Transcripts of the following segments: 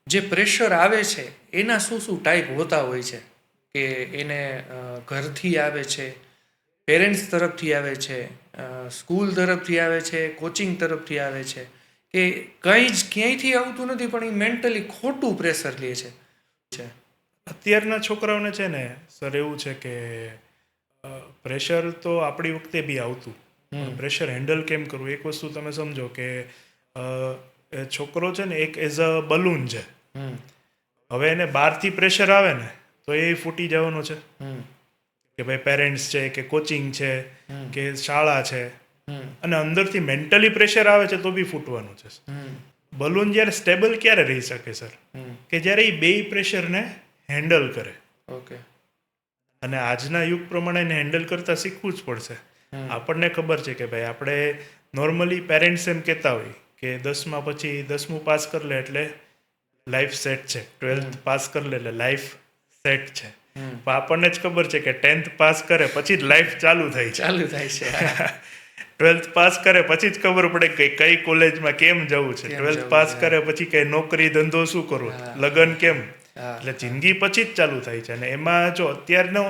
જે પ્રેશર આવે છે એના શું શું ટાઈપ હોતા હોય છે કે એને ઘરથી આવે છે, પેરેન્ટ્સ તરફથી આવે છે, સ્કૂલ તરફથી આવે છે, કોચિંગ તરફથી આવે છે, કે કંઈ જ ક્યાંયથી આવતું નથી પણ એ મેન્ટલી ખોટું પ્રેશર લે છે. અત્યારના છોકરાઓને છે ને સર એવું છે કે પ્રેશર તો આપણી વખતે બી આવતું, પણ પ્રેશર હેન્ડલ કેમ કરવું એક વસ્તુ તમે સમજો કે છોકરો છે ને એક એઝ અ બલૂન છે. હવે એને બહારથી પ્રેશર આવે ને તો એ ફૂટી જવાનો છે કે ભાઈ પેરેન્ટ્સ છે કે કોચિંગ છે કે શાળા છે, અને અંદરથી મેન્ટલી પ્રેશર આવે છે તો બી ફૂટવાનું છે. બલૂન જ્યારે સ્ટેબલ ક્યારે રહી શકે સર, કે જ્યારે એ બે પ્રેશરને હેન્ડલ કરે. ઓકે. અને આજના યુગ પ્રમાણે એને હેન્ડલ કરતાં શીખવું જ પડશે. આપણને ખબર છે કે ભાઈ આપણે નોર્મલી પેરેન્ટ્સ એમ કહેતા હોય કે 10મા પછી 10મું પાસ કરી લે એટલે લાઈફ સેટ છે, 12th પાસ કરી લે એટલે લાઈફ સેટ છે. પણ આપણને જ ખબર છે કે 10th પાસ કરે પછી જ લાઈફ ચાલુ થાય છે. 12th પાસ કરે પછી જ ખબર પડે કે કઈ કોલેજમાં કેમ જવું છે, 12th પાસ કરે પછી કઈ નોકરી ધંધો શું કરવો, લગ્ન કેમ, એટલે જિંદગી પછી જ ચાલુ થાય છે. અને એમાં જો અત્યારનો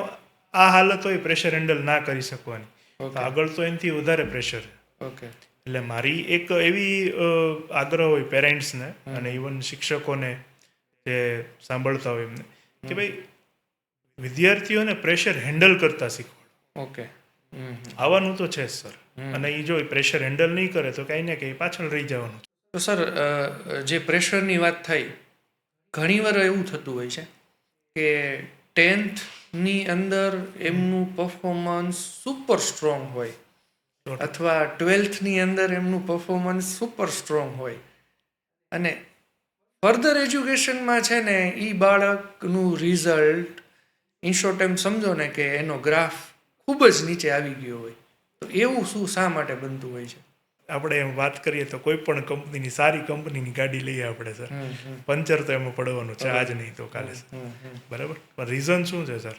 આ હાલત હોય પ્રેશર હેન્ડલ ના કરી શકવાની, તો આગળ તો એનાથી વધારે પ્રેશર. ઓકે. એટલે મારી એક એવી આગ્રહ હોય પેરેન્ટ્સને અને ઇવન શિક્ષકોને જે સાંભળતા હોય એમને કે ભાઈ વિદ્યાર્થીઓને પ્રેશર હેન્ડલ કરતા શીખવાડો. ઓકે. આવવાનું તો છે જ સર, અને એ જો પ્રેશર હેન્ડલ નહીં કરે તો કંઈ ને કંઈ પાછળ રહી જવાનું. તો સર, જે પ્રેશરની વાત થઈ, ઘણીવાર એવું થતું હોય છે કે 10thની અંદર એમનું પરફોર્મન્સ સુપર સ્ટ્રોંગ હોય અથવા 12thની અંદર એમનું પરફોર્મન્સ સુપર સ્ટ્રોંગ હોય, અને ફર્ધર એજ્યુકેશનમાં છે ને એ બાળકનું રિઝલ્ટ ઇન શોર્ટ એમ સમજો ને કે એનો ગ્રાફ ખૂબ જ નીચે આવી ગયો હોય, તો એવું શું શા માટે બનતું હોય છે? આપણે એમ વાત કરીએ તો કોઈ પણ કંપનીની સારી કંપનીની ગાડી લઈએ આપણે સર, પંચર તો એમાં પડવાનું છે આજ નહીં તો કાલે સર, બરાબર. પણ રીઝન શું છે સર,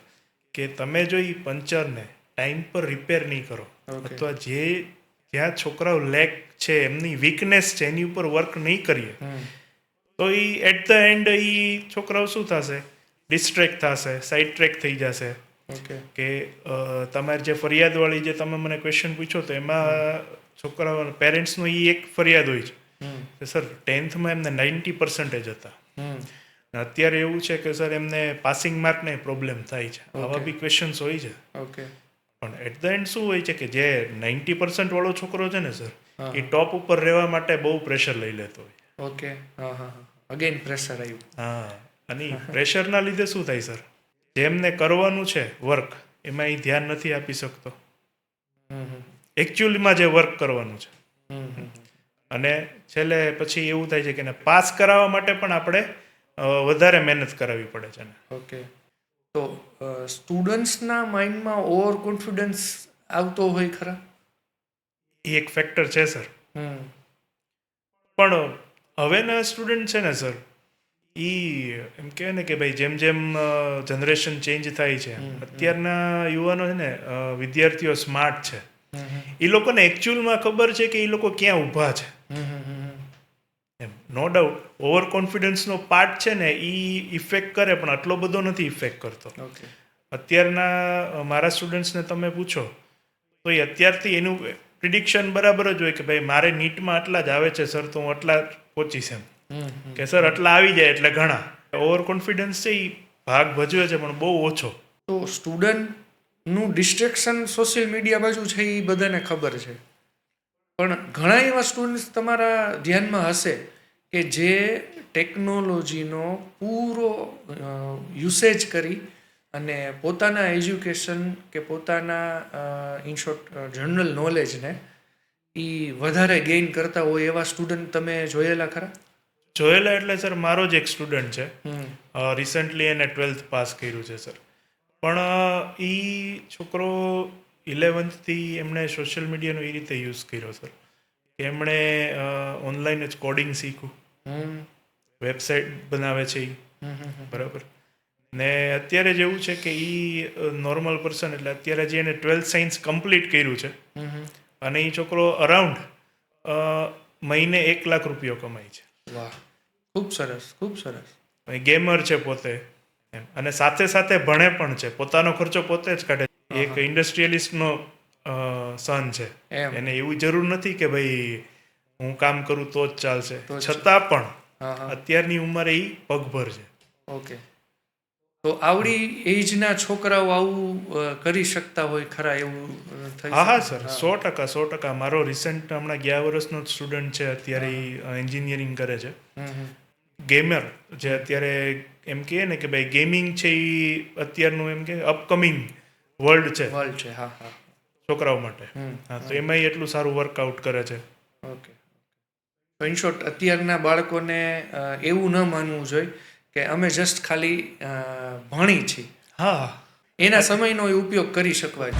કે તમે જો એ પંચરને ટાઈમ પર રિપેર નહીં કરો અથવા જ્યાં છોકરાઓ લેક છે એમની વીકનેસ છે એની ઉપર વર્ક નહીં કરીએ તો એ એટ ધ એન્ડ એ છોકરાઓ શું થશે, ડિસ્ટ્રેક્ટ થશે, સાઈડ ટ્રેક થઈ જશે. કે તમારે જે ફરિયાદવાળી જે તમે મને ક્વેશ્ચન પૂછો તો એમાં છોકરાઓ પેરેન્ટ્સનો એ એક ફરિયાદ હોય છે કે સર 10thમાં એમને 90% હતા, અત્યારે એવું છે કે સર એમને પાસિંગ માર્કને પ્રોબ્લેમ થાય છે. આવા બી ક્વેશ્ચન્સ હોય છે. પણ એટ ધ એન્ડ શું હોય છે કે જે 90% વાળો છોકરો છે ને સર, એ ટોપ ઉપર રહેવા માટે બહુ પ્રેશર લઈ લેતો હોય. ઓકે. અગેન પ્રેશર આવ્યું. અને પ્રેશરના લીધે શું થાય સર, જેમને કરવાનું છે વર્ક એમાં એ ધ્યાન નથી આપી શકતો એકચ્યુઅલીમાં જે વર્ક કરવાનું છે. અને છેલ્લે પછી એવું થાય છે કે એને પાસ કરાવવા માટે પણ આપણે વધારે મહેનત કરાવવી પડે છે. ઓકે. તો સ્ટુડન્ટ્સના માઇન્ડમાં ઓવર કોન્ફિડન્સ આવતો હોય ખરા? એ એક ફેક્ટર છે સર. પણ હવેના સ્ટુડન્ટ છે ને સર, એ એમ કહે ને કે ભાઈ જેમ જેમ જનરેશન ચેન્જ થાય છે, અત્યારના યુવાનો છે ને વિદ્યાર્થીઓ સ્માર્ટ છે, એ લોકોને એકચ્યુઅલમાં ખબર છે કે એ લોકો ક્યાં ઊભા છે. એમ નો ડાઉટ ઓવર કોન્ફિડન્સનો પાર્ટ છે ને એ ઇફેક્ટ કરે, પણ આટલો બધો નથી ઇફેક્ટ કરતો. અત્યારના મારા સ્ટુડન્ટ્સને તમે પૂછો તો એ અત્યારથી એનું પ્રિડિક્શન બરાબર જ હોય કે ભાઈ મારે નીટમાં આટલા જ આવે છે સર, તો હું આટલા પહોંચીશ એમ, કે સર આટલા આવી જાય એટલે ઘણા. ઓવર કોન્ફિડન્સ છે એ ભાગ ભજવે છે પણ બહુ ઓછો. તો સ્ટુડન્ટનું ડિસ્ટ્રેક્શન સોશિયલ મીડિયા બાજુ છે એ બધાને ખબર છે, પણ ઘણા એવા સ્ટુડન્ટ્સ તમારા ધ્યાનમાં હશે કે જે ટેકનોલોજીનો પૂરો યુસેજ કરી અને પોતાના એજ્યુકેશન કે પોતાના ઇન શોર્ટ જનરલ નોલેજને એ વધારે ગેઇન કરતા હોય એવા સ્ટુડન્ટ તમે જોયેલા ખરા? જોયેલા એટલે સર મારો જ એક સ્ટુડન્ટ છે, રિસન્ટલી એને 12th પાસ કર્યું છે સર. પણ એ છોકરો 11thથી એમણે સોશિયલ મીડિયાનો એ રીતે યુઝ કર્યો સર કે એમણે ઓનલાઈન જ કોડિંગ શીખ્યું, વેબસાઇટ બનાવે છે એ, બરાબર. ને અત્યારે જેવું છે કે એ નોર્મલ પર્સન, એટલે અત્યારે જે એને 12th સાયન્સ કમ્પ્લીટ કર્યું છે અને એ છોકરો અરાઉન્ડ મહિને 1 લાખ રૂપિયા કમાય છે. વાહ. ખૂબ સરસ, ખૂબ સરસ. ગેમર છે પોતે એમ, અને સાથે સાથે ભણે પણ છે, પોતાનો ખર્ચો પોતે જ કાઢે છે. એક ઇન્ડસ્ટ્રીયલિસ્ટનો સન છે. એમ. એને એવું જરૂર નથી કે ભાઈ હું કામ કરું તો જ ચાલશે, તો જ છતાં પણ હા હા. અત્યારની ઉંમરે એ પગભર છે. ઓકે. તો આવડી એજના છોકરાઓ આવું કરી શકતા હોય ખરા એવું થઈ હા હા શકે? સર, 100%. મારો રિસેન્ટ હમણાં ગયા વર્ષનો જ સ્ટુડન્ટ છે, અત્યારે એન્જિનિયરિંગ કરે છે. હમ હમ. ગેમર જે અત્યારે એમ કહે ને કે ભાઈ ગેમિંગ છે એ અત્યારનું એમ કે અપકમિંગ વર્લ્ડ છે વર્લ્ડ છે, હા હા. છોકરાઓ માટે. હમ. હા, તો એમાંય એટલું સારું વર્કઆઉટ કરે છે. ઓકે. તો ઇન શોર્ટ અત્યારના બાળકોને એવું ન માનવું જોઈએ કે અમે જસ્ટ ખાલી ભણી છીએ, હા એના સમયનો એ ઉપયોગ કરી શકવાય.